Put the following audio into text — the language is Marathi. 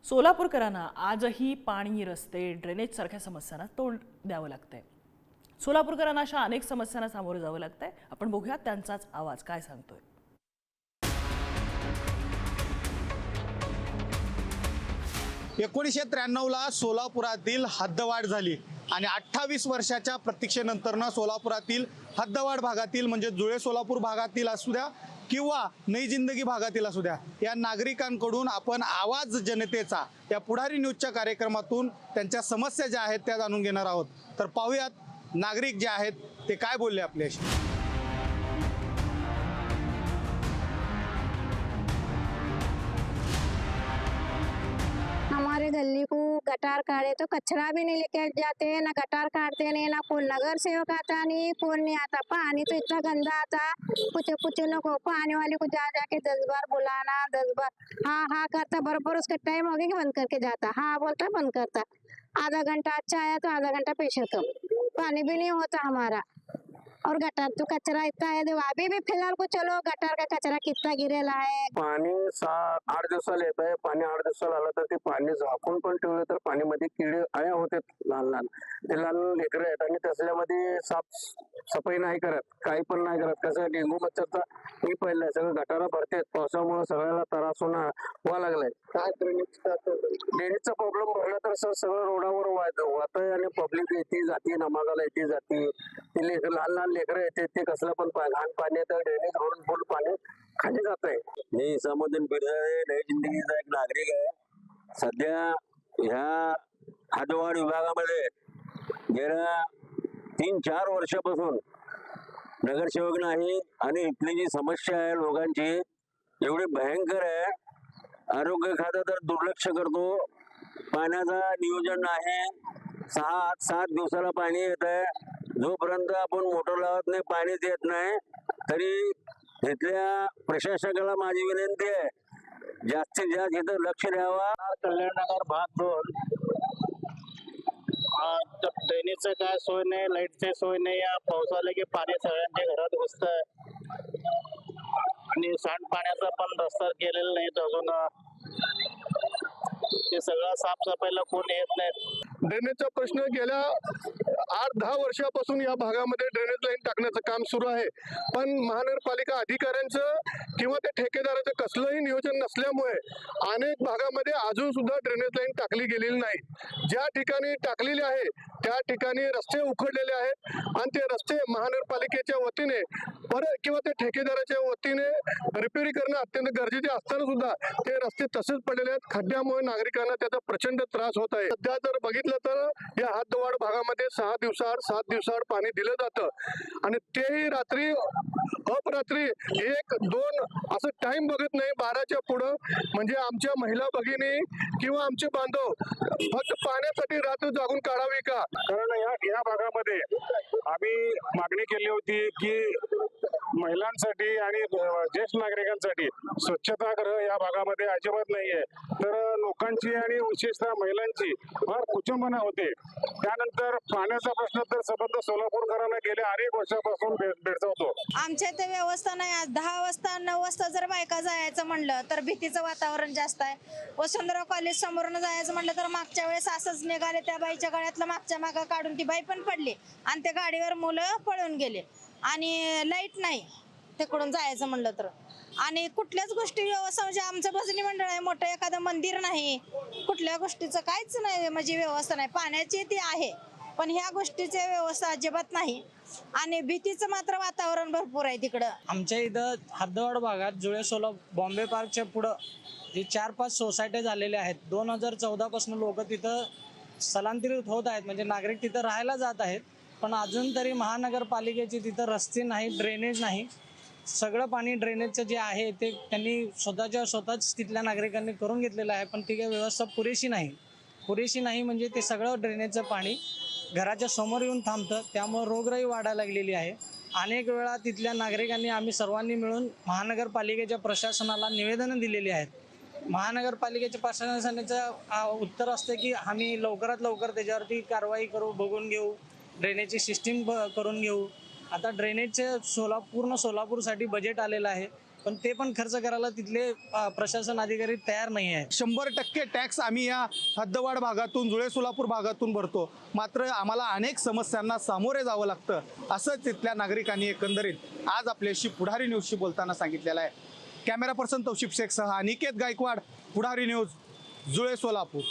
सोलापूरकरांना आजही पाणी, रस्ते, ड्रेनेज सारख्या समस्यांना तोंड द्यावं लागतंय. सोलापूरकरांना अशा अनेक समस्यांना सामोरं जावं लागतंय. आपण बघूयात त्यांचाच आवाज काय सांगतोय. 1993ला सोलापुरातील हद्दवाढ झाली आणि 28 वर्षाच्या प्रतीक्षेनंतर सोलापुरातील हद्दवाढ भागातील म्हणजे जुळे सोलापूर भागातील असू द्या किंवा नई जिंदगी भागातील असू द्या, या नागरिकांकडून आपण आवाज जनतेचा या पुढारी न्यूजच्या कार्यक्रमातून त्यांच्या समस्या ज्या आहेत त्या जाणून घेणार आहोत. तर पाहूयात नागरिक जे आहेत ते काय बोलले आपल्याशी. हमारे गली को गटार काटे तो कचरा भी नहीं लेके जाते, ना गटार काटते नहीं, ना कोई नगर सेवक आता नहीं, कौन नहीं आता. पानी तो इतना गंदा आता, कुछ को पानी वाले को जा जाके 10 बार बुलाना, 10 बार हाँ करता. बराबर उसका टाइम हो गया कि बंद करके जाता, हाँ बोलता बंद करता. आधा घंटा अच्छा आया तो आधा घंटा पैसे कम. पानी भी नहीं होता हमारा. और गटर तो कचरा इतना है. अभी भी फिलहाल को चलो गटर का कचरा कितना गिरेला है. पाणी 8 दिवसाला येत आहे. पाणी 8 दिवसाला आलं तर ते पाणी झाकून पण ठेवलं तर पाणीमध्ये किडे आया होते लहान ते लहान लेकरं आहेत आणि त्याच्यामध्ये साफ सफाई नाही करत, काही पण नाही करत. कसं डेंगू मच्छरचा मी पहिला सगळं गटारा भरतेत. पावसामुळे सगळ्याला त्रास व्हायला लागलाय. काय ड्रेनेजचा प्रॉब्लेम भरला तर सगळं रोडावर वाहत आहे आणि पब्लिक येते जाते, नमाजाला येते जाते. ते लहान लेकरं येते ते कसलं पण घाण पाणी येतं. ड्रेनेज भरून फुल पाणी खाली जात आहे. मी इसामुद्दीन बिरजाळे नई जिंदगीचा एक नागरिक आहे. सध्या ह्या हद्दवाढ विभागामध्ये गेल्या 3-4 वर्षापासून नगरसेवक नाही आणि इथली जी समस्या आहे लोकांची एवढी भयंकर आहे. आरोग्य खातं तर दुर्लक्ष करतो. पाण्याचा नियोजन नाही. 6-7 दिवसाला पाणी येत आहे. जोपर्यंत आपण मोटर लावत नाही पाणीच येत नाही. तरी इथल्या प्रशासकाला माझी विनंती आहे जास्तीत जास्त इथं लक्ष द्यावा. कल्याणनगर भाग 2 ड्रेनेजचं काय सोय नाही, लाईटची सोय नाही. या पावसाला की पाणी सगळ्यांच्या घरात घुसतंय आणि सांडपाण्याचा पण रस्ता केलेला नाही अजून. ते सगळं साफसफाईला कोण येत नाहीत. ड्रेनेजचा प्रश्न गेल्या 8-10 वर्षापासून या भागामध्ये ड्रेनेज लाईन टाकण्याचं काम सुरू आहे. पण महानगरपालिका अधिकाऱ्यांचं किंवा त्या ठेकेदाराचं कसलंही नियोजन नसल्यामुळे अनेक भागामध्ये अजून सुद्धा ड्रेनेज लाईन टाकली गेलेली नाही. ज्या ठिकाणी टाकलेली आहे त्या ठिकाणी रस्ते उखडलेले आहेत आणि ते रस्ते महानगरपालिकेच्या वतीने परत किंवा त्या ठेकेदाराच्या वतीने रिपेअरी करणं अत्यंत गरजेचे असताना सुद्धा ते रस्ते तसेच पडलेले आहेत. खड्ड्यामुळे नागरिकांना त्याचा प्रचंड त्रास होत आहे. सध्या जर बघितलं तर या हद्दवाढ भागामध्ये 6 दिवसाआड 7 दिवसाआड पाणी दिलं जातं आणि तेही रात्री अपरात्री 1-2 असं टाइम बघत नाही. 12च्या पुढं म्हणजे आमच्या महिला भगिनी किंवा आमचे बांधव फक्त पाण्यासाठी रात्र जागून काढावी का? कारण या भागामध्ये आम्ही मागणी केली होती की महिलांसाठी आणि ज्येष्ठ नागरिकांसाठी स्वच्छतागृह या भागामध्ये अजिबात नाहीये. तर लोकांची आणि विशेषतः महिलांची फार कुचंबना होते. त्यानंतर पाण्याचा प्रश्न तर संबंध सोलापूरकरांना गेल्या अनेक वर्षापासून भेडसावतो. आमच्या इथे व्यवस्था नाही. आज 10 वाजता 9 वाजता जर बायका जायचं म्हणलं तर भीतीचं वातावरण जास्त आहे. वसुंधरा कॉलेज समोरून जायचं म्हणलं तर मागच्या वेळेस असंच निघाले. त्या बाईच्या गळ्यातलं मागच्या मागं काढून ती बाई पण पडली आणि त्या गाडीवर मुलं पळून गेले आणि लाईट नाही तिकडून जायचं म्हणलं तर. आणि कुठल्याच गोष्टी व्यवस्था म्हणजे आमचं भजनी मंडळ आहे मोठं, एखादं मंदिर नाही, कुठल्या गोष्टीचं काहीच नाही म्हणजे व्यवस्था नाही. पाण्याची ती आहे पण ह्या गोष्टीची व्यवस्था अजिबात नाही आणि भीतीचं मात्र वातावरण भरपूर आहे तिकडं. आमच्या इथं हद्दवाढ भागात जुळे बॉम्बे पार्कच्या पुढं जे 4-5 सोसायट्या झालेल्या आहेत. 2014 पासून लोक तिथं स्थलांतरित होत आहेत म्हणजे नागरिक तिथं राहायला जात आहेत. पण अजून तरी महानगरपालिकेची तिथं रस्ते नाही, ड्रेनेज नाही. सगळं पाणी ड्रेनेजचं जे आहे ते त्यांनी स्वतःच तिथल्या नागरिकांनी करून घेतलेलं आहे. पण ती काही व्यवस्था पुरेशी नाही म्हणजे ते सगळं ड्रेनेजचं पाणी घराच्या समोर येऊन थांबतं. त्यामुळे रोगराई वाढायला लागलेली आहे. अनेक वेळा तिथल्या नागरिकांनी आम्ही सर्वांनी मिळून महानगरपालिकेच्या प्रशासनाला निवेदनं दिलेली आहेत. महानगरपालिकेच्या प्रशासनाचं उत्तर असतं की आम्ही लवकरात लवकर त्याच्यावरती कारवाई करू, बघून घेऊ, ड्रेनेजची सिस्टीम करून घेऊ. आता ड्रेनेजचे पूर्ण सोलापूरसाठी बजेट आलेलं आहे. पण ते पण खर्च करायला तिथले प्रशासन अधिकारी तयार नाही आहेत. 100% टॅक्स आम्ही या हद्दवाढ भागातून, जुळे सोलापूर भागातून भरतो, मात्र आम्हाला अनेक समस्यांना सामोरे जावं लागतं, असं तिथल्या नागरिकांनी एकंदरीत आज आपल्याशी पुढारी न्यूजशी बोलताना सांगितलेलं आहे. कॅमेरा पर्सन तौशिफ शेखसह अनिकेत गायकवाड, पुढारी न्यूज, जुळे सोलापूर.